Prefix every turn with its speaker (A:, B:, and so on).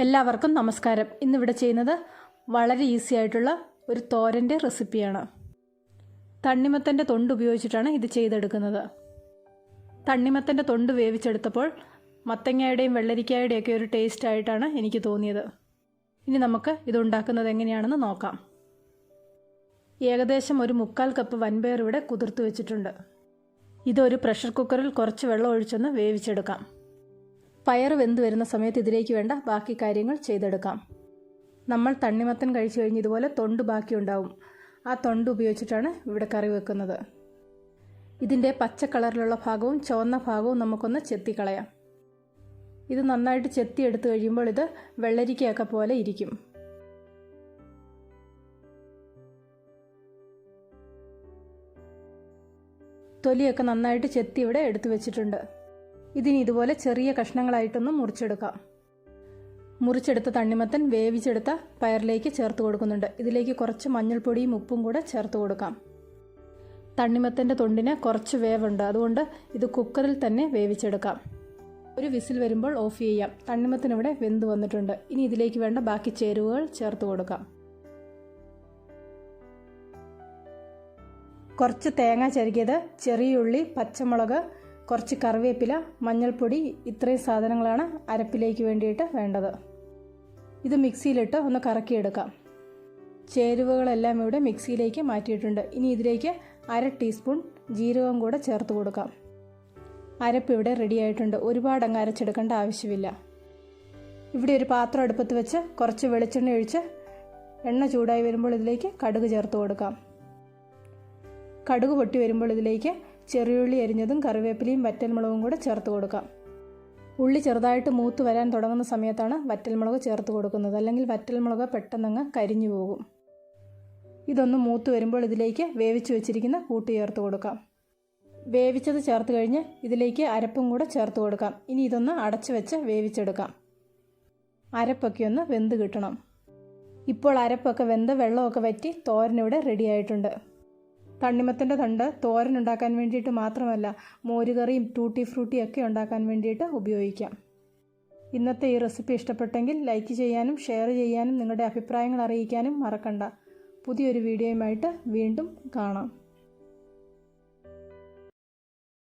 A: എല്ലാവർക്കും നമസ്കാരം. ഇന്നിവിടെ ചെയ്യുന്നത് വളരെ ഈസി ആയിട്ടുള്ള ഒരു തോരൻ്റെ റെസിപ്പിയാണ്. തണ്ണിമത്തൻ്റെ തൊണ്ട് ഉപയോഗിച്ചിട്ടാണ് ഇത് ചെയ്തെടുക്കുന്നത്. തണ്ണിമത്തൻ്റെ തൊണ്ട് വേവിച്ചെടുത്തപ്പോൾ മത്തങ്ങയുടെയും വെള്ളരിക്കായുടെയും ഒക്കെ ഒരു ടേസ്റ്റ് ആയിട്ടാണ് എനിക്ക് തോന്നിയത്. ഇനി നമുക്ക് ഇതുണ്ടാക്കുന്നത് എങ്ങനെയാണെന്ന് നോക്കാം. ഏകദേശം ഒരു 3/4 കപ്പ് വൻപയർ ഇവിടെ കുതിർത്ത് വെച്ചിട്ടുണ്ട്. ഇതൊരു പ്രഷർ കുക്കറിൽ കുറച്ച് വെള്ളം ഒഴിച്ചൊന്ന് വേവിച്ചെടുക്കാം. പയർ വെന്ത് വരുന്ന സമയത്ത് ഇതിലേക്ക് വേണ്ട ബാക്കി കാര്യങ്ങൾ ചെയ്തെടുക്കാം. നമ്മൾ തണ്ണിമത്തൻ കഴിച്ചു കഴിഞ്ഞ് ഇതുപോലെ തൊണ്ട് ബാക്കിയുണ്ടാവും. ആ തൊണ്ട് ഉപയോഗിച്ചിട്ടാണ് ഇവിടെ കറി വെക്കുന്നത്. ഇതിൻ്റെ പച്ച കളറിലുള്ള ഭാഗവും ചുവന്ന ഭാഗവും നമുക്കൊന്ന് ചെത്തിക്കളയാം. ഇത് നന്നായിട്ട് ചെത്തി എടുത്തു കഴിയുമ്പോൾ ഇത് വെള്ളരിക്കയൊക്കെ പോലെ ഇരിക്കും. തൊലിയൊക്കെ നന്നായിട്ട് ചെത്തി ഇവിടെ എടുത്തു വെച്ചിട്ടുണ്ട്. ഇതിന് ഇതുപോലെ ചെറിയ കഷ്ണങ്ങളായിട്ടൊന്ന് മുറിച്ചെടുക്കാം. മുറിച്ചെടുത്ത തണ്ണിമത്തൻ വേവിച്ചെടുത്ത പയറിലേക്ക് ചേർത്ത് കൊടുക്കുന്നുണ്ട്. ഇതിലേക്ക് കുറച്ച് മഞ്ഞൾപ്പൊടിയും ഉപ്പും കൂടെ ചേർത്ത് കൊടുക്കാം. തണ്ണിമത്തൻ്റെ തൊണ്ടിന് കുറച്ച് വേവുണ്ട്, അതുകൊണ്ട് ഇത് കുക്കറിൽ തന്നെ വേവിച്ചെടുക്കാം. ഒരു വിസിൽ വരുമ്പോൾ ഓഫ് ചെയ്യാം. തണ്ണിമത്തൻ ഇവിടെ വെന്ത് വന്നിട്ടുണ്ട്. ഇനി ഇതിലേക്ക് വേണ്ട ബാക്കി ചേരുവകൾ ചേർത്ത് കൊടുക്കാം. കുറച്ച് തേങ്ങ ചിരകിയത്, ചെറിയ ഉള്ളി, പച്ചമുളക്, കുറച്ച് കറിവേപ്പില, മഞ്ഞൾപ്പൊടി, ഇത്രയും സാധനങ്ങളാണ് അരപ്പിലേക്ക് വേണ്ടിയിട്ട് വേണ്ടത്. ഇത് മിക്സിയിലിട്ട് ഒന്ന് കറക്കിയെടുക്കാം. ചേരുവകളെല്ലാം ഇവിടെ മിക്സിയിലേക്ക് മാറ്റിയിട്ടുണ്ട്. ഇനി ഇതിലേക്ക് 1/2 ടീസ്പൂൺ ജീരകം കൂടെ ചേർത്ത് കൊടുക്കാം. അരപ്പ് ഇവിടെ റെഡി ആയിട്ടുണ്ട്. ഒരുപാട് അങ്ങ് അരച്ചെടുക്കേണ്ട ആവശ്യമില്ല. ഇവിടെ ഒരു പാത്രം അടുപ്പത്ത് വെച്ച് കുറച്ച് വെളിച്ചെണ്ണ ഒഴിച്ച് എണ്ണ ചൂടായി വരുമ്പോൾ ഇതിലേക്ക് കടുക് ചേർത്ത് കൊടുക്കാം. കടുക് പൊട്ടി വരുമ്പോൾ ഇതിലേക്ക് ചെറിയുള്ളി അരിഞ്ഞതും കറിവേപ്പിലയും വറ്റൽമുളകും കൂടെ ചേർത്ത് കൊടുക്കാം. ഉള്ളി ചെറുതായിട്ട് മൂത്ത് വരാൻ തുടങ്ങുന്ന സമയത്താണ് വറ്റൽമുളക് ചേർത്ത് കൊടുക്കുന്നത്, അല്ലെങ്കിൽ വറ്റൽമുളക് പെട്ടെന്നങ്ങ് കരിഞ്ഞു പോകും. ഇതൊന്ന് മൂത്ത് വരുമ്പോൾ ഇതിലേക്ക് വേവിച്ച് വെച്ചിരിക്കുന്ന കൂട്ട് ചേർത്ത് കൊടുക്കാം. വേവിച്ചത് ചേർത്ത് കഴിഞ്ഞ് ഇതിലേക്ക് അരപ്പും കൂടെ ചേർത്ത് കൊടുക്കാം. ഇനി ഇതൊന്ന് അടച്ചു വെച്ച് വേവിച്ചെടുക്കാം. അരപ്പൊക്കെ ഒന്ന് വെന്ത് കിട്ടണം. ഇപ്പോൾ അരപ്പൊക്കെ വെന്ത് വെള്ളമൊക്കെ വറ്റി തോരനിവിടെ റെഡി ആയിട്ടുണ്ട്. തണ്ണിമത്തൻ്റെ തണ്ട് തോരൻ ഉണ്ടാക്കാൻ വേണ്ടിയിട്ട് മാത്രമല്ല, മോരുകറിയും ടൂട്ടി ഫ്രൂട്ടിയും ഒക്കെ ഉണ്ടാക്കാൻ വേണ്ടിയിട്ട് ഉപയോഗിക്കാം. ഇന്നത്തെ ഈ റെസിപ്പി ഇഷ്ടപ്പെട്ടെങ്കിൽ ലൈക്ക് ചെയ്യാനും ഷെയർ ചെയ്യാനും നിങ്ങളുടെ അഭിപ്രായങ്ങൾ അറിയിക്കാനും മറക്കണ്ട. പുതിയൊരു വീഡിയോയുമായിട്ട് വീണ്ടും കാണാം.